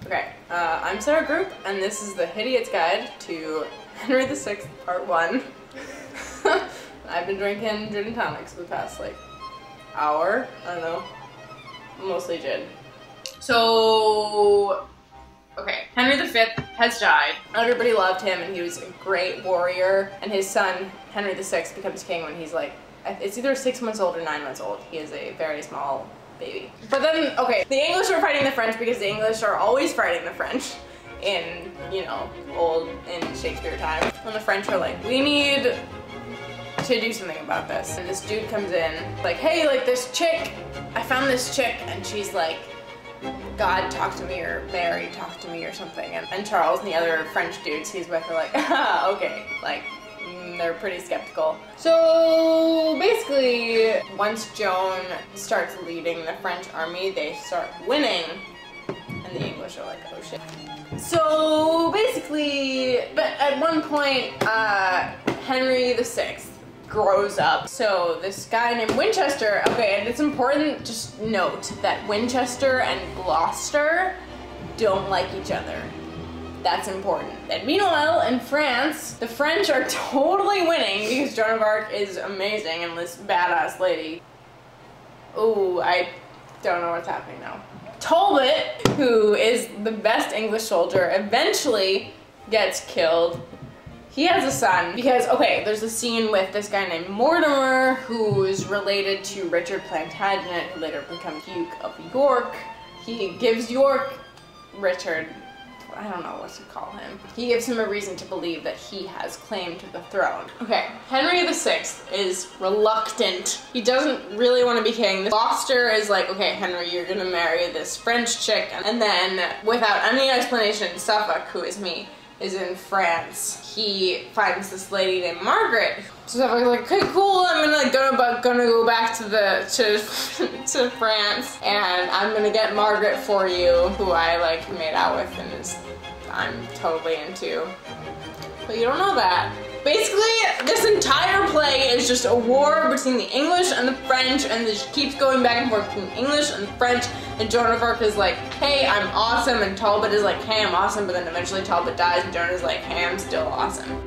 Okay, I'm Sara Group, and this is the HIDiot's Guide to Henry VI, Part 1. I've been drinking gin and tonics for the past, like, hour. I don't know. Mostly gin. So, okay, Henry V has died. Everybody loved him, and he was a great warrior. And his son, Henry VI, becomes king when he's like, it's either 6 months old or 9 months old. He is a very small baby. But then, okay, the English are fighting the French because the English are always fighting the French in, you know, in Shakespeare time. And the French are like, we need to do something about this. And this dude comes in, like, hey, like this chick, I found this chick, and she's like, God talk to me, or Mary talk to me, or something. And Charles and the other French dudes he's with are like, ah, okay, like, they're pretty skeptical. So basically, once Joan starts leading the French army, they start winning, and the English are like, oh shit. So basically, but at one point, Henry VI grows up. So this guy named Winchester, okay, and it's important, just note that Winchester and Gloucester don't like each other. That's important. And meanwhile, in France, the French are totally winning because Joan of Arc is amazing and this badass lady. Ooh, I don't know what's happening now. Talbot, who is the best English soldier, eventually gets killed. He has a son because, okay, there's a scene with this guy named Mortimer who's related to Richard Plantagenet, who later becomes Duke of York. He gives Richard, I don't know what to call him. He gives him a reason to believe that he has claim to the throne. Okay, Henry VI is reluctant. He doesn't really want to be king. Gloucester is like, okay, Henry, you're gonna marry this French chick. And then, without any explanation, Suffolk, who is me, is in France. He finds this lady named Margaret. So Suffolk's like, okay, cool, I'm gonna go back to France, and I'm gonna get Margaret for you, who I like made out with and I'm totally into. But you don't know that. Basically, this entire play is just a war between the English and the French, and this keeps going back and forth between the English and the French, and Joan of Arc is like, hey, I'm awesome, and Talbot is like, hey, I'm awesome, but then eventually Talbot dies, and Joan is like, hey, I'm still awesome.